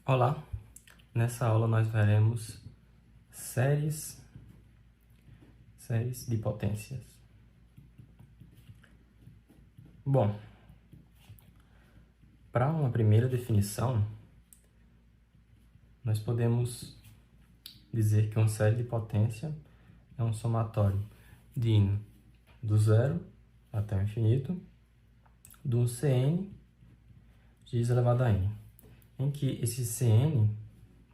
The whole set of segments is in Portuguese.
Olá, nessa aula nós veremos séries de potências. Bom, para uma primeira definição, nós podemos dizer que uma série de potência é um somatório de indo do zero até o infinito, do Cn x elevado a n, em que esse Cn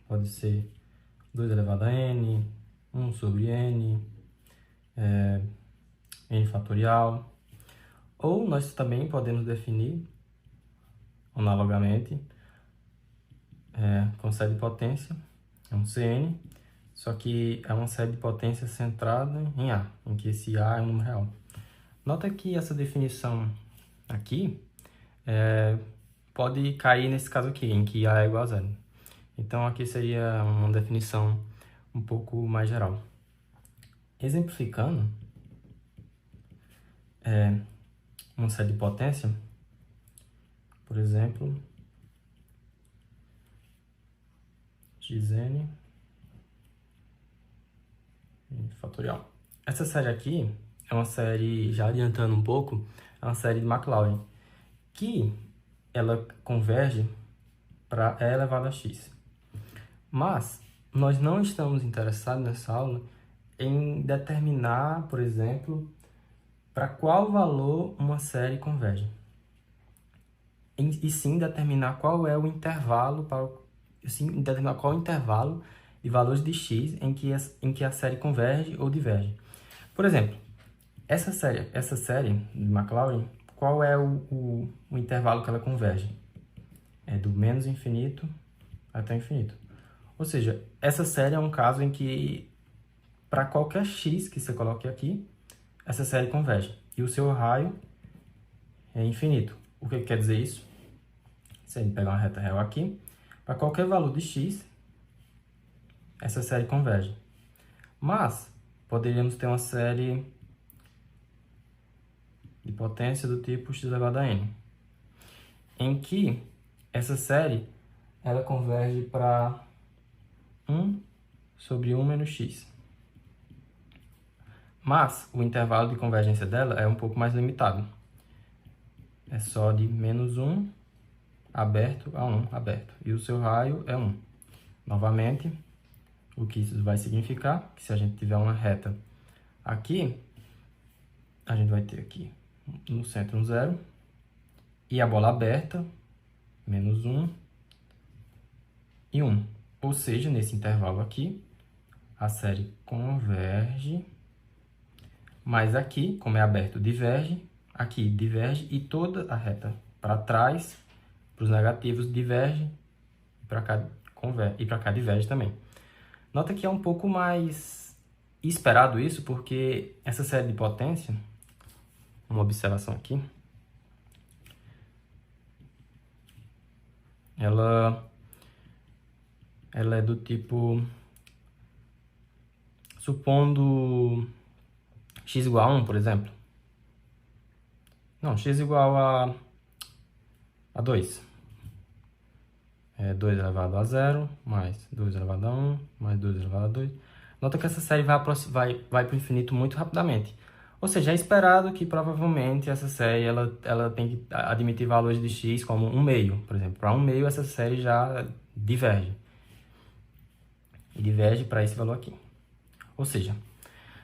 pode ser 2 elevado a n, 1 sobre n, n fatorial, ou nós também podemos definir, analogamente, com série de potência, é um Cn, só que é uma série de potência centrada em A, em que esse A é um número real. Nota que essa definição aqui pode cair nesse caso aqui, em que A é igual a zero. Então, aqui seria uma definição um pouco mais geral. Exemplificando, uma série de potência, por exemplo, xn fatorial. Essa série aqui é uma série, já adiantando um pouco, é uma série de Maclaurin, que ela converge para e elevado a x. Mas nós não estamos interessados nessa aula em determinar, por exemplo, para qual valor uma série converge. E sim determinar qual é o intervalo de valores de x em que a série converge ou diverge. Por exemplo, essa série de Maclaurin, qual é o intervalo que ela converge? É do menos infinito até o infinito. Ou seja, essa série é um caso em que, para qualquer x que você coloque aqui, essa série converge. E o seu raio é infinito. O que quer dizer isso? Se a gente pegar uma reta real aqui, para qualquer valor de x, essa série converge. Mas poderíamos ter uma série de potência do tipo x elevado a n, em que essa série ela converge para 1 sobre 1 menos x. Mas o intervalo de convergência dela é um pouco mais limitado. É só de menos 1 aberto a 1 aberto. E o seu raio é 1. Novamente, o que isso vai significar? Que se a gente tiver uma reta aqui, a gente vai ter aqui no centro um zero. E a bola aberta, menos 1 e 1. Ou seja, nesse intervalo aqui, a série converge. Mas aqui, como é aberto, diverge. Aqui diverge e toda a reta para trás, para os negativos, diverge. E para cá diverge também. Nota que é um pouco mais esperado isso, porque essa série de potência, uma observação aqui, ela é do tipo, supondo x igual a 1, por exemplo. Não, x igual a 2. 2 elevado a 0, mais 2 elevado a 1, mais 2 elevado a 2. Nota que essa série vai para o infinito muito rapidamente. Ou seja, é esperado que provavelmente essa série ela tem que admitir valores de x como 1/2, por exemplo. Para 1/2 essa série já diverge. E diverge para esse valor aqui. Ou seja,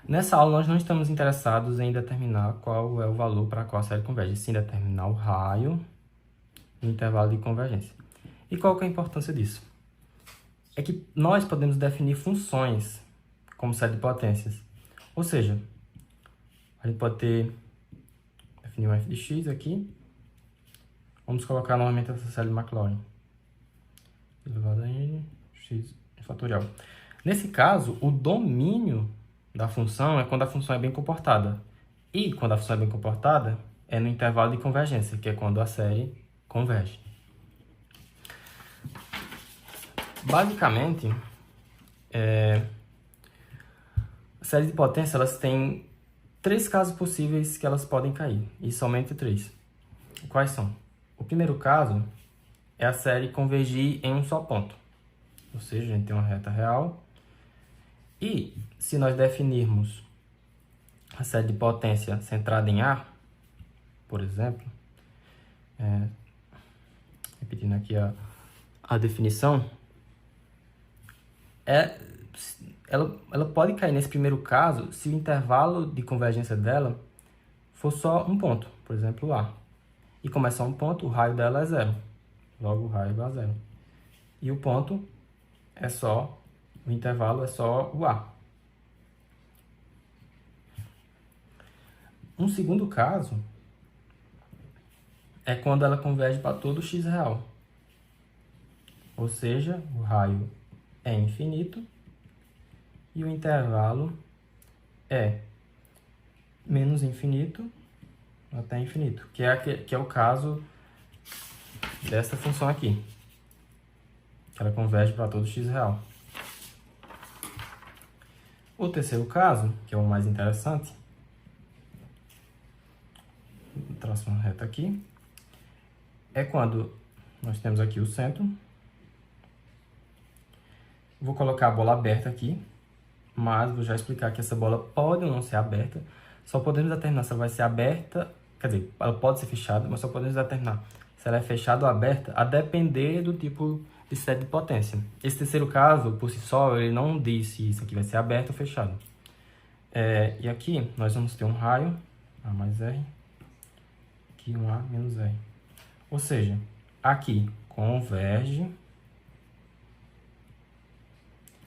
nessa aula nós não estamos interessados em determinar qual é o valor para qual a série converge, sim determinar o raio e o intervalo de convergência. E qual que é a importância disso? É que nós podemos definir funções como série de potências. Ou seja, a gente pode definir um f de x aqui. Vamos colocar novamente essa série de Maclaurin. Elevado a n, x fatorial. Nesse caso, o domínio da função é quando a função é bem comportada. E quando a função é bem comportada, é no intervalo de convergência, que é quando a série converge. Basicamente, a série de potência elas têm 3 casos possíveis que elas podem cair, e somente 3. Quais são? O primeiro caso é a série convergir em um só ponto. Ou seja, a gente tem uma reta real. E se nós definirmos a série de potência centrada em A, por exemplo, repetindo aqui a definição, ela pode cair nesse primeiro caso se o intervalo de convergência dela for só um ponto, por exemplo, A. E como é só um ponto, o raio dela é zero. Logo, o raio é igual a zero. E o ponto é só, o intervalo é só o A. Um segundo caso é quando ela converge para todo x real. Ou seja, o raio é infinito e o intervalo é menos infinito até infinito, que é o caso dessa função aqui, que ela converge para todo x real. O terceiro caso, que é o mais interessante, traço uma reta aqui, é quando nós temos aqui o centro. Vou colocar a bola aberta aqui, mas vou já explicar que essa bola pode ou não ser aberta. Só podemos determinar se ela vai ser aberta, quer dizer, ela pode ser fechada, mas só podemos determinar se ela é fechada ou aberta a depender do tipo de série de potência. Esse terceiro caso, por si só, ele não diz se isso aqui vai ser aberto ou fechado. E aqui nós vamos ter um raio, A mais R, aqui um A menos R. Ou seja, aqui converge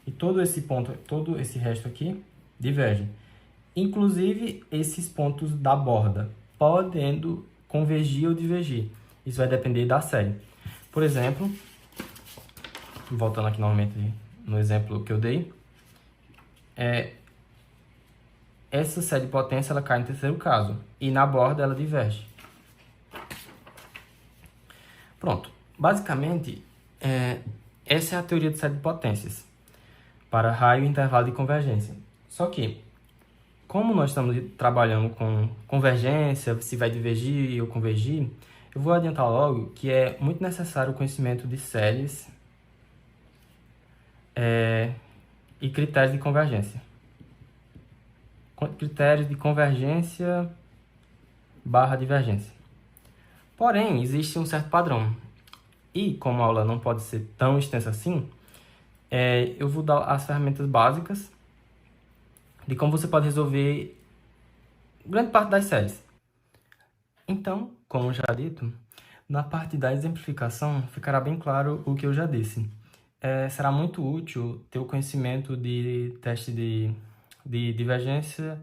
e todo esse resto aqui diverge. Inclusive esses pontos da borda, podendo convergir ou divergir. Isso vai depender da série. Por exemplo, voltando aqui novamente no exemplo que eu dei, essa série de potência ela cai no terceiro caso e na borda ela diverge. Pronto. Basicamente, essa é a teoria de série de potências para raio e intervalo de convergência. Só que, como nós estamos trabalhando com convergência, se vai divergir ou convergir, eu vou adiantar logo que é muito necessário o conhecimento de séries e critérios de convergência. Critérios de convergência / divergência. Porém, existe um certo padrão. E como a aula não pode ser tão extensa assim, eu vou dar as ferramentas básicas de como você pode resolver grande parte das séries. Então, como já dito, na parte da exemplificação ficará bem claro o que eu já disse. Será muito útil ter o conhecimento de teste de divergência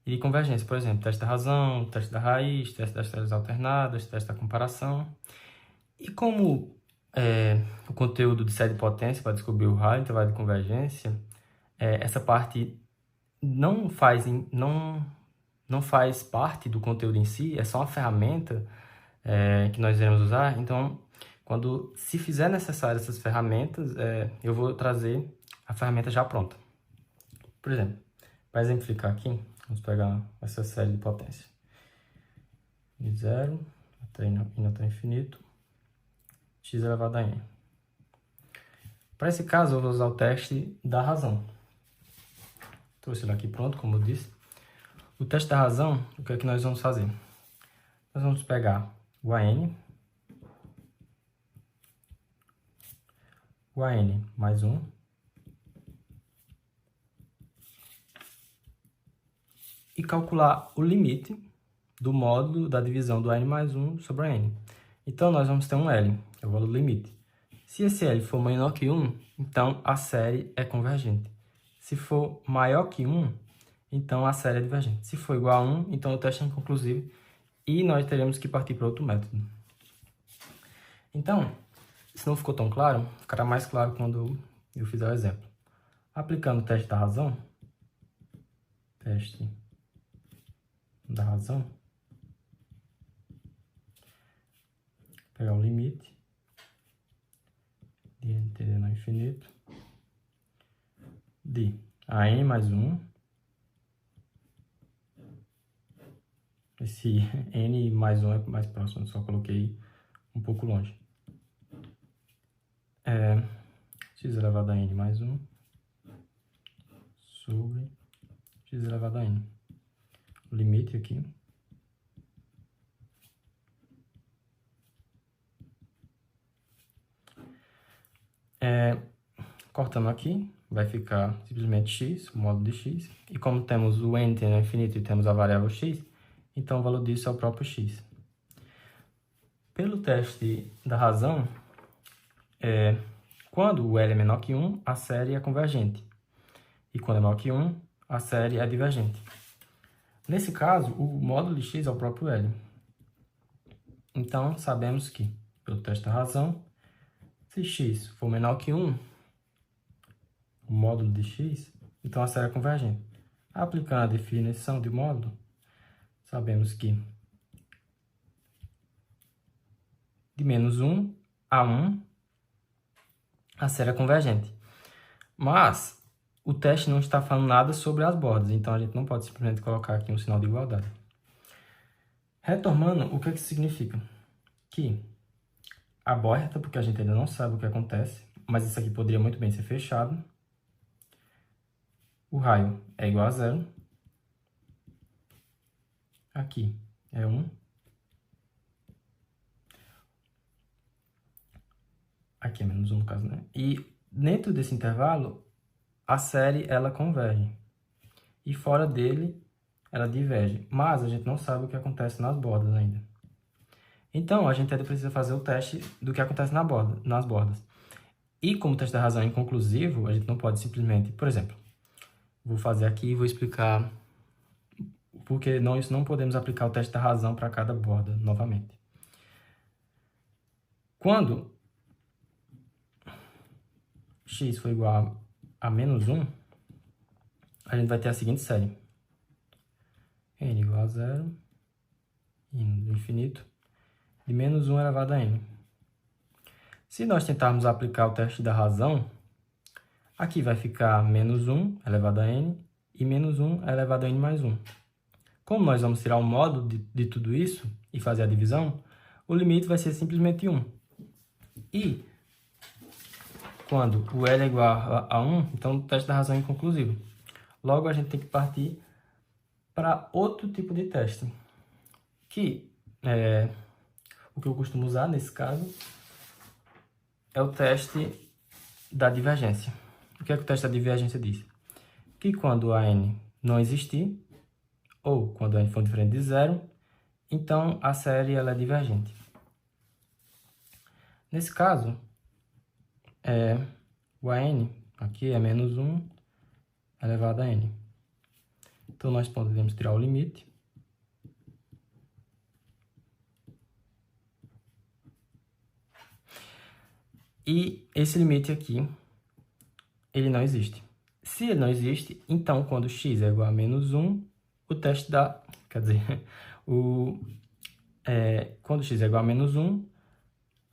e convergência, por exemplo, teste da razão, teste da raiz, teste das séries alternadas, teste da comparação. E como o conteúdo de série de potência para descobrir o raio, intervalo de convergência, essa parte não faz parte do conteúdo em si, é só uma ferramenta que nós iremos usar. Então, quando se fizer necessário essas ferramentas, eu vou trazer a ferramenta já pronta. Por exemplo, para exemplificar aqui, vamos pegar essa série de potência. De 0 até infinito, x elevado a n. Para esse caso, eu vou usar o teste da razão. Trouxe ele aqui pronto, como eu disse. O teste da razão, o que é que nós vamos fazer? Nós vamos pegar o AN mais 1, e calcular o limite do módulo da divisão do AN mais 1 sobre a N. Então, nós vamos ter um L, que é o valor do limite. Se esse L for menor que 1, então a série é convergente. Se for maior que 1, então a série é divergente. Se for igual a 1, então o teste é inconclusivo e nós teremos que partir para outro método. Então, se não ficou tão claro, ficará mais claro quando eu fizer o exemplo. Aplicando o teste da razão, pegar o limite de n tendendo ao infinito de a n mais 1, esse n mais 1 é mais próximo, só coloquei um pouco longe, x elevado a n mais 1 sobre x elevado a n. O limite aqui. Cortando aqui, vai ficar simplesmente x, o módulo de x. E como temos o n tendo infinito e temos a variável x, então o valor disso é o próprio x. Pelo teste da razão, quando o L é menor que 1, a série é convergente. E quando é maior que 1, a série é divergente. Nesse caso, o módulo de x é o próprio L. Então, sabemos que, pelo teste da razão, se x for menor que 1, o módulo de x, então a série é convergente. Aplicando a definição de módulo, sabemos que de menos 1 a 1, a série é convergente. Mas o teste não está falando nada sobre as bordas, então a gente não pode simplesmente colocar aqui um sinal de igualdade. Retomando, o que isso significa? Que a borda, porque a gente ainda não sabe o que acontece, mas isso aqui poderia muito bem ser fechado. O raio é igual a 0. Aqui é 1. Aqui é menos 1 no caso, né? E dentro desse intervalo, a série ela converge. E fora dele, ela diverge. Mas a gente não sabe o que acontece nas bordas ainda. Então, a gente ainda precisa fazer o teste do que acontece nas bordas. E como o teste da razão é inconclusivo, a gente não pode simplesmente... Por exemplo, vou fazer aqui e vou explicar porque isso não podemos aplicar o teste da razão para cada borda novamente. Quando x for igual a menos 1, a gente vai ter a seguinte série. N igual a 0, indo do infinito, de menos 1 elevado a n. Se nós tentarmos aplicar o teste da razão, aqui vai ficar menos 1 elevado a n e menos 1 elevado a n mais 1. Como nós vamos tirar o módulo de tudo isso e fazer a divisão, o limite vai ser simplesmente 1. E quando o L é igual a 1, então o teste da razão é inconclusivo. Logo, a gente tem que partir para outro tipo de teste, que o que eu costumo usar nesse caso é o teste da divergência. O que é que o teste da divergência diz? Que quando a n não existir, ou quando a n for diferente de 0, então a série ela é divergente. Nesse caso, o AN aqui é menos 1 elevado a n. Então, nós podemos tirar o limite. E esse limite aqui, ele não existe. Se ele não existe, então, quando x é igual a menos 1, o teste dá... Quer dizer, quando x é igual a menos 1,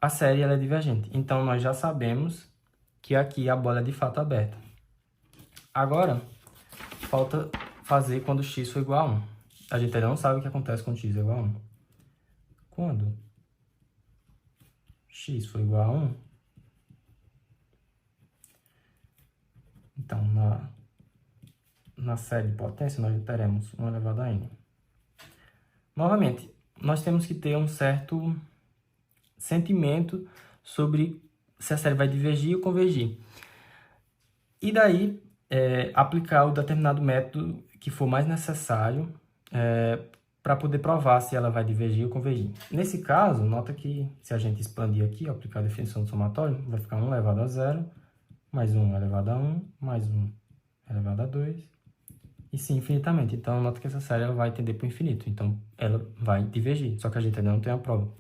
a série ela é divergente. Então, nós já sabemos que aqui a bola é de fato aberta. Agora, falta fazer quando x for igual a 1. A gente ainda não sabe o que acontece quando x é igual a 1. Quando x for igual a 1, então, na série de potência, nós teremos 1 elevado a n. Novamente, nós temos que ter um certo sentimento sobre se a série vai divergir ou convergir. E daí, aplicar o determinado método que for mais necessário para poder provar se ela vai divergir ou convergir. Nesse caso, nota que se a gente expandir aqui, aplicar a definição do somatório, vai ficar 1 elevado a 0, mais 1 elevado a 1, mais 1 elevado a 2, e sim, infinitamente. Então, nota que essa série ela vai tender para o infinito. Então, ela vai divergir, só que a gente ainda não tem a prova.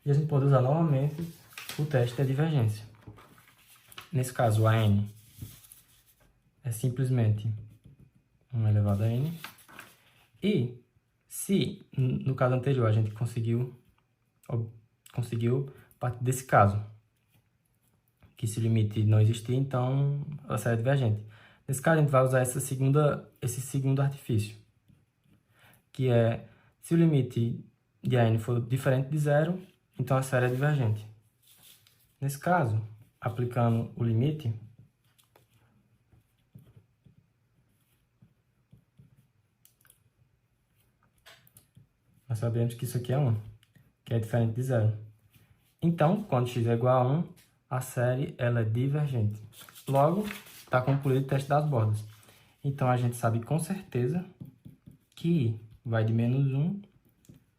E a gente pode usar novamente o teste da divergência. Nesse caso, a n é simplesmente 1 elevado a n. E se, no caso anterior, a gente conseguiu partir desse caso, que se o limite não existir, então ela será divergente. Nesse caso, a gente vai usar esse segundo artifício, que é, se o limite de a n for diferente de 0, então a série é divergente. Nesse caso, aplicando o limite, nós sabemos que isso aqui é 1, que é diferente de 0. Então, quando x é igual a 1, a série ela é divergente. Logo, está concluído o teste das bordas. Então, a gente sabe com certeza que vai de menos 1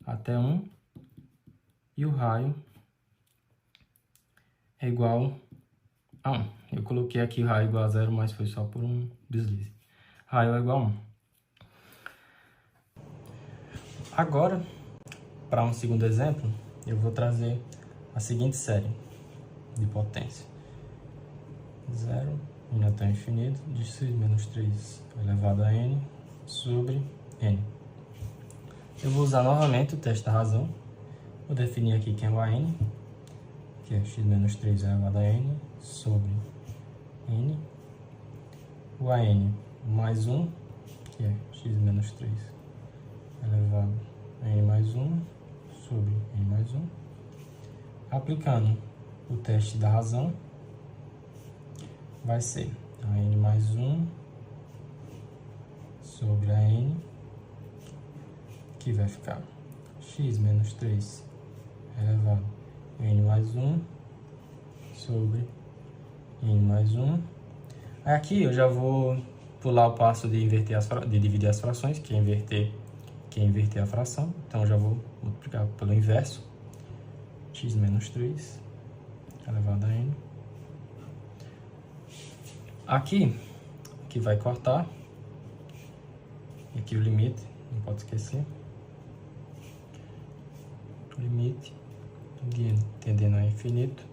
até 1 e o raio é igual a 1. Eu coloquei aqui o raio igual a 0, mas foi só por um deslize. Raio é igual a 1. Agora, para um segundo exemplo, eu vou trazer a seguinte série de potência. 0 indo até o infinito de x menos 3 elevado a n sobre n. Eu vou usar novamente o teste da razão. Vou definir aqui quem é o AN, que é x menos 3 elevado a n sobre n. O AN mais 1, que é x menos 3 elevado a n mais 1 sobre n mais 1. Aplicando o teste da razão, vai ser a n mais 1 sobre a n, que vai ficar x menos 3 elevado a n mais 1 sobre n mais 1. Aqui eu já vou pular o passo de dividir as frações, que é inverter a fração. Então eu já vou multiplicar pelo inverso, x menos 3 elevado a n. Aqui, que vai cortar, e aqui o limite, não pode esquecer, o limite de n tendendo a infinito,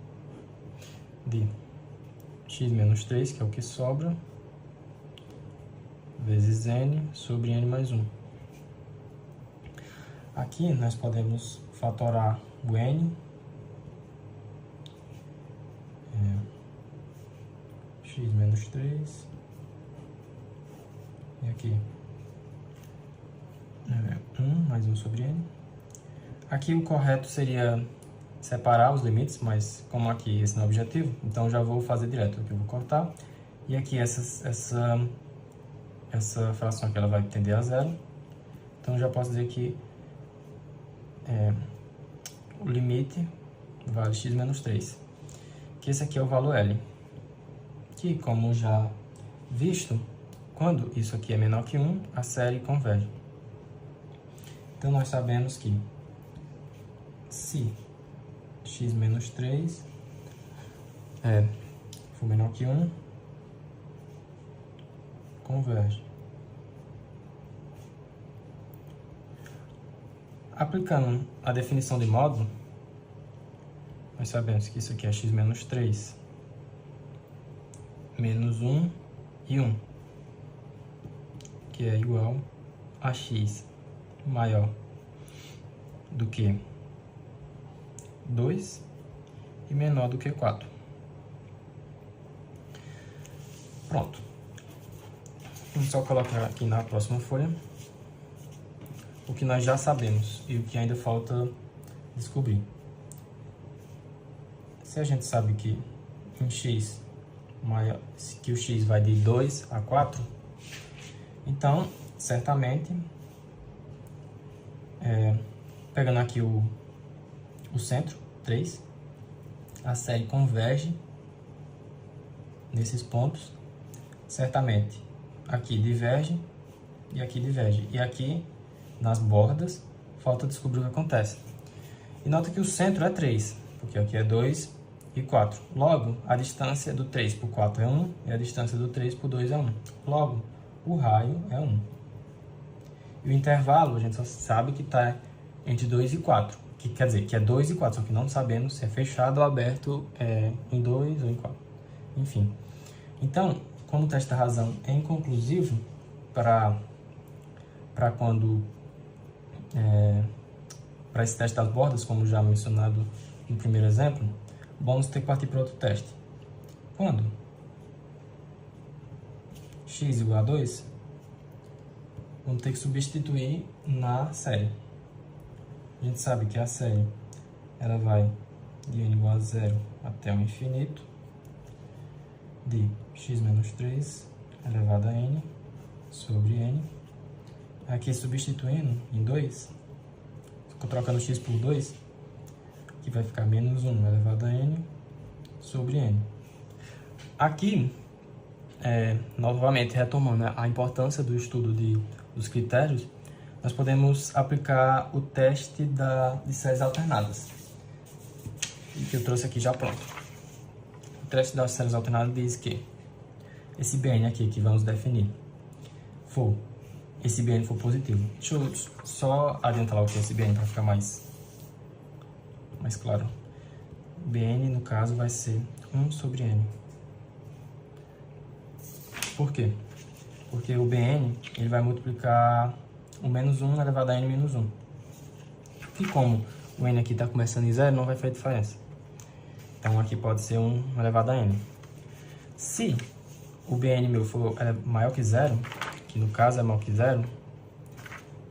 de x menos 3, que é o que sobra, vezes n sobre n mais 1. Aqui nós podemos fatorar o n, x menos 3, e aqui 1 mais 1 sobre n. Aqui o correto seria separar os limites, mas como aqui esse não é o objetivo, então já vou fazer direto. Aqui eu vou cortar, e aqui essa fração aqui ela vai tender a 0, então já posso dizer que o limite vale x menos 3, que esse aqui é o valor L, que como já visto, quando isso aqui é menor que 1, a série converge. Então nós sabemos que se x menos 3 for menor que 1, converge. Aplicando a definição de módulo, nós sabemos que isso aqui é x menos 3 menos 1 e 1, que é igual a x maior do que 2 e menor do que 4. Pronto. Vamos só colocar aqui na próxima folha o que nós já sabemos e o que ainda falta descobrir. Se a gente sabe que em x maior, que o x vai de 2 a 4, então certamente pegando aqui o centro 3, a série converge nesses pontos. Certamente aqui diverge e aqui diverge, e aqui nas bordas falta descobrir o que acontece. E nota que o centro é 3, porque aqui é 2 e 4. Logo, a distância do 3 por 4 é 1 e a distância do 3 por 2 é 1. Logo, o raio é 1. E o intervalo a gente só sabe que está entre 2 e 4, que quer dizer que é 2 e 4, só que não sabemos se é fechado ou aberto em 2 ou em 4. Enfim. Então, como o teste da razão é inconclusivo para esse teste das bordas, como já mencionado no primeiro exemplo, vamos ter que partir para outro teste. Quando x igual a 2, vamos ter que substituir na série. A gente sabe que a série ela vai de n igual a 0 até o infinito de x menos 3 elevado a n sobre n. Aqui substituindo em 2, trocando x por 2, que vai ficar menos 1 elevado a n sobre n. Aqui, novamente retomando a importância do estudo dos critérios, nós podemos aplicar o teste de séries alternadas, que eu trouxe aqui já pronto. O teste das séries alternadas diz que esse Bn aqui que vamos definir, esse Bn for positivo. Deixa eu só adiantar lá o que é esse Bn para ficar mais claro. Bn, no caso, vai ser 1 sobre n. Por quê? Porque o Bn ele vai multiplicar o menos 1 elevado a n menos 1. E como o n aqui está começando em 0, não vai fazer diferença. Então, aqui pode ser 1 elevado a n. Se o Bn meu for maior que 0, que no caso é maior que 0,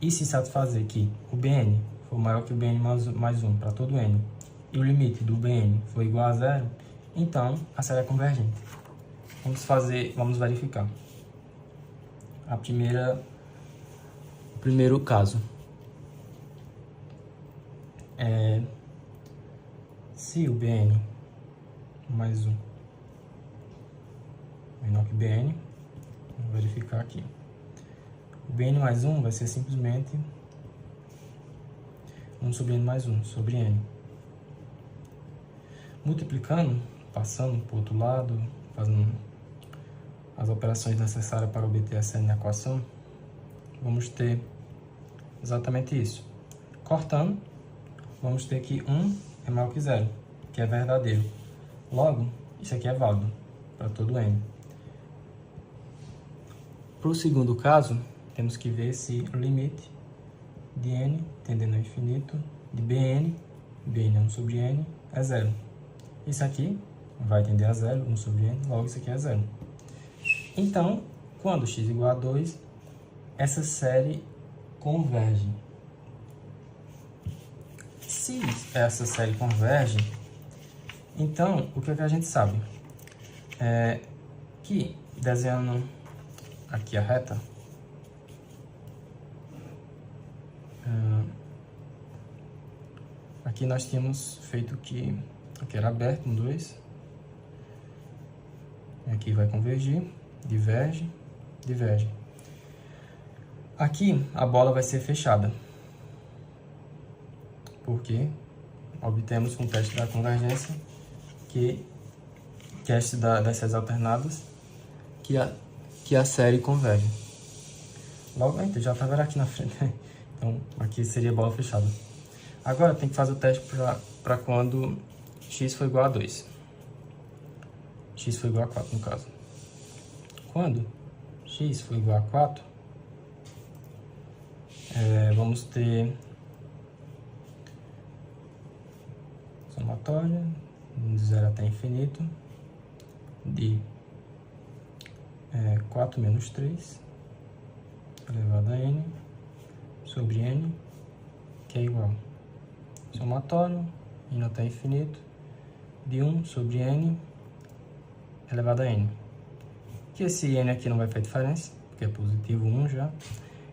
e se satisfazer que o Bn for maior que o Bn mais 1 para todo n, e o limite do Bn for igual a 0, então a série é convergente. Vamos verificar. O primeiro caso é se o Bn mais 1 menor que Bn, vamos verificar aqui. O Bn mais 1 vai ser simplesmente 1 sobre n mais 1 sobre n. Multiplicando, passando para o outro lado, fazendo as operações necessárias para obter essa n equação, vamos ter exatamente isso. Cortando, vamos ter que 1 é maior que 0, que é verdadeiro. Logo, isso aqui é válido para todo n. Para o segundo caso, temos que ver se o limite de n tendendo ao infinito de Bn 1 sobre n, é 0. Isso aqui vai tender a 0, 1 sobre n, logo isso aqui é 0. Então, quando x igual a 2, essa série converge. Se essa série converge, então, o que é que a gente sabe? Que, desenhando aqui a reta, aqui nós tínhamos feito que aqui era aberto, 2, aqui vai convergir, diverge, diverge. Aqui a bola vai ser fechada, porque obtemos com o teste da convergência que teste das séries alternadas que a série converge. Logo, já está vendo aqui na frente, então aqui seria bola fechada. Agora tem que fazer o teste para quando x for igual a 2. X for igual a 4 no caso. Quando x for igual a 4, vamos ter somatória de 0 até infinito de 4 menos 3 elevado a n sobre n, que é igual somatório indo até infinito de 1 sobre n elevado a n. Que esse n aqui não vai fazer diferença, porque é positivo 1 já.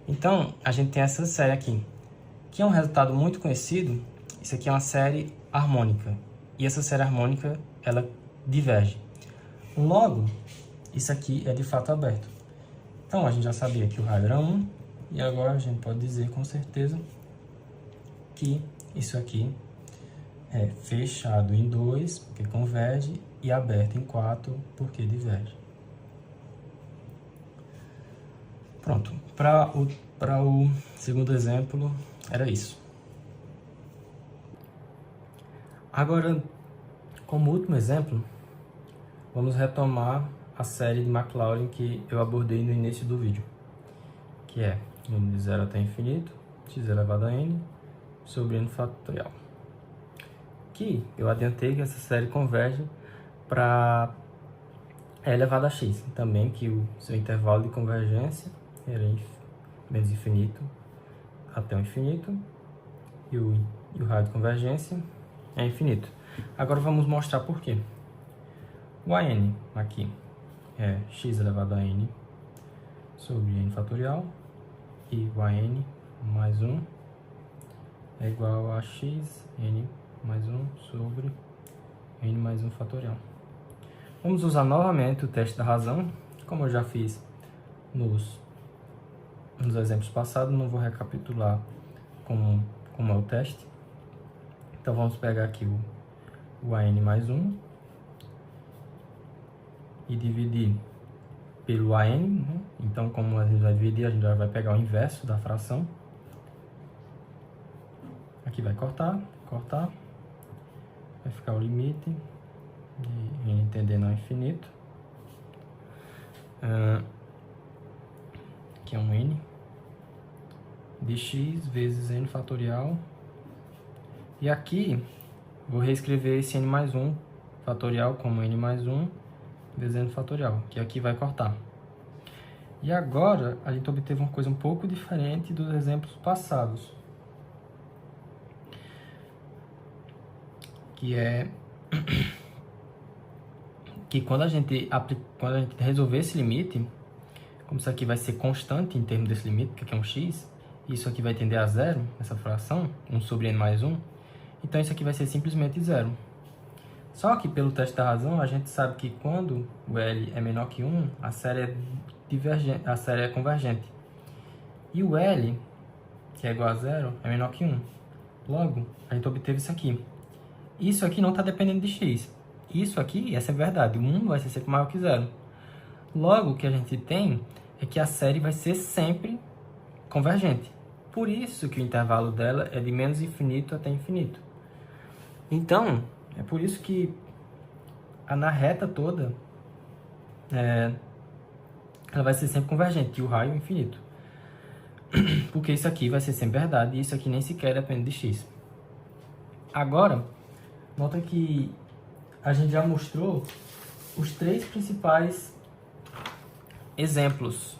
Então, a gente tem essa série aqui, que é um resultado muito conhecido. Isso aqui é uma série harmônica, e essa série harmônica, ela diverge. Logo, isso aqui é de fato aberto. Então, a gente já sabia que o raio era 1, e agora a gente pode dizer com certeza que isso aqui é fechado em 2, porque converge, e aberto em 4, porque diverge. Pronto, para o segundo exemplo, era isso. Agora, como último exemplo, vamos retomar a série de Maclaurin que eu abordei no início do vídeo, que é n de 0 até infinito, x elevado a n, sobre n fatorial. Que eu adiantei que essa série converge para elevado a x, também que o seu intervalo de convergência era menos infinito até o infinito, e o raio de convergência é infinito. Agora vamos mostrar por quê. O AN aqui é x elevado a n sobre n fatorial, e o a n mais 1 é igual a x n mais 1 sobre n mais 1 fatorial. Vamos usar novamente o teste da razão, como eu já fiz nos exemplos passados, não vou recapitular como é o teste. Então vamos pegar aqui o a n mais 1 e dividir pelo a n, né? Então, como a gente vai dividir, a gente já vai pegar o inverso da fração. Aqui vai cortar, vai ficar o limite de n tendendo ao infinito. Aqui é um n de x vezes n fatorial. E aqui, vou reescrever esse n mais 1 fatorial como n mais 1 vezes n fatorial, que aqui vai cortar. E agora, a gente obteve uma coisa um pouco diferente dos exemplos passados, que é que quando a gente resolver esse limite, como isso aqui vai ser constante em termos desse limite, que aqui é um x, e isso aqui vai tender a zero, essa fração, 1 sobre n mais 1, então isso aqui vai ser simplesmente zero. Só que pelo teste da razão, a gente sabe que quando o L é menor que 1, a série é divergente, a série é convergente. E o L, que é igual a zero, é menor que 1. Logo, a gente obteve isso aqui. Isso aqui não está dependendo de x. Isso aqui, essa é verdade, o 1 vai ser sempre maior que zero. Logo, o que a gente tem é que a série vai ser sempre convergente. Por isso que o intervalo dela é de menos infinito até infinito. Então, é por isso que na reta toda ela vai ser sempre convergente, e o raio é infinito. Porque isso aqui vai ser sempre verdade, e isso aqui nem sequer depende de x. Agora, nota que a gente já mostrou os três principais exemplos.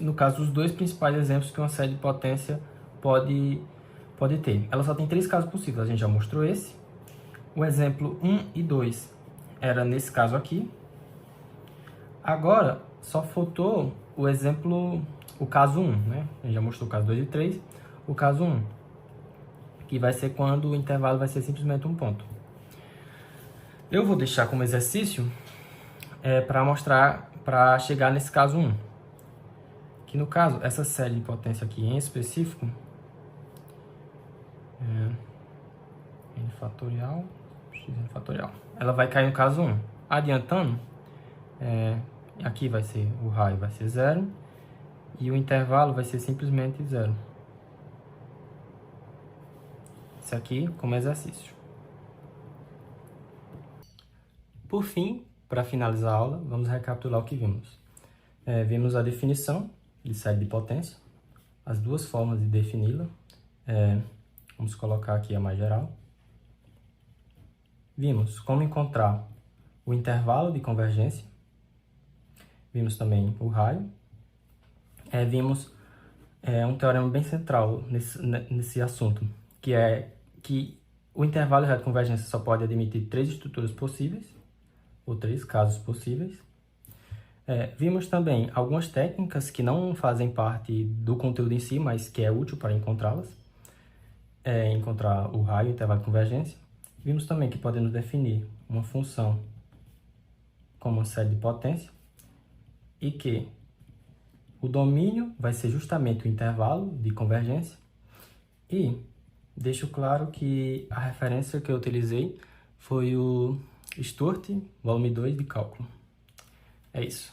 No caso, os dois principais exemplos que uma série de potência pode ter. Ela só tem três casos possíveis. A gente já mostrou esse. O exemplo 1 e 2 era nesse caso aqui. Agora, só faltou o caso 1, né? A gente já mostrou o caso 2 e 3. O caso 1, que vai ser quando o intervalo vai ser simplesmente um ponto. Eu vou deixar como exercício para mostrar, para chegar nesse caso 1. Que no caso, essa série de potência aqui em específico, n fatorial, x n fatorial, ela vai cair no caso 1. Adiantando, aqui vai ser, o raio vai ser zero, e o intervalo vai ser simplesmente zero. Isso aqui como exercício. Por fim, para finalizar a aula, vamos recapitular o que vimos. Vimos a definição de série de potência, as duas formas de defini-la. Vamos colocar aqui a mais geral. Vimos como encontrar o intervalo de convergência. Vimos também o raio. Vimos um teorema bem central nesse assunto, que é que o intervalo de convergência só pode admitir três estruturas possíveis, ou três casos possíveis. Vimos também algumas técnicas que não fazem parte do conteúdo em si, mas que é útil para encontrá-las. Encontrar o raio, o intervalo de convergência. Vimos também que podemos definir uma função como uma série de potência e que o domínio vai ser justamente o intervalo de convergência. E deixo claro que a referência que eu utilizei foi o Sturt, volume 2 de cálculo. É isso.